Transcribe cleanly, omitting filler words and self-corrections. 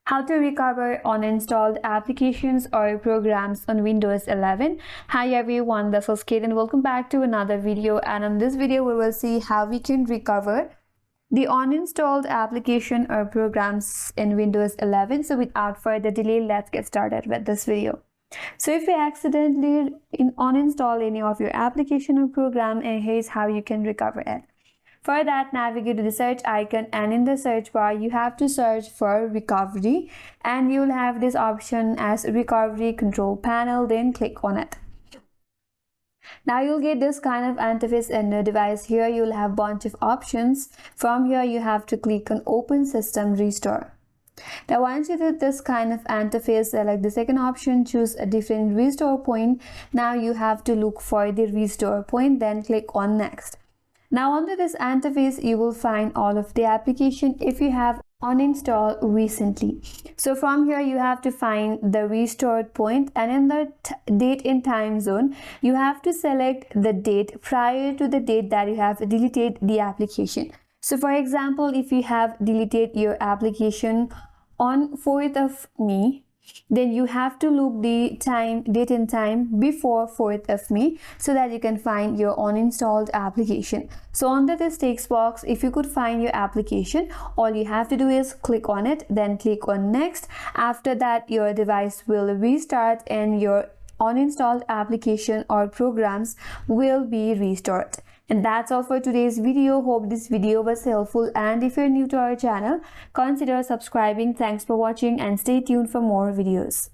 How to recover uninstalled applications or programs on Windows 11. Hi everyone, this is Kate and welcome back to another video. And in this video, we will see how we can recover the uninstalled application or programs in Windows 11. So without further delay, let's get started with this video. So if you accidentally uninstall any of your application or program, and here's how you can recover it. For that, navigate to the search icon, and in the search bar you have to search for recovery, and you'll have this option as recovery control panel. Then click on it. Now you'll get this kind of interface in your device. Here you'll have a bunch of options. From here you have to click on open system restore. Now once you did this kind of interface, select the second option, choose a different restore point. Now you have to look for the restore point, then click on next. Now under this interface, you will find all of the application if you have uninstalled recently. So from here, you have to find the restored point, and in the date and time zone, you have to select the date prior to the date that you have deleted the application. So for example, if you have deleted your application on 4th of May, then you have to look the date and time before 4th of May so that you can find your uninstalled application. So under this text box, if you could find your application, all you have to do is click on it, then click on next. After that, your device will restart and your uninstalled application or programs will be restored. And that's all for today's video. Hope this video was helpful, and if you're new to our channel, consider subscribing. Thanks for watching and stay tuned for more videos.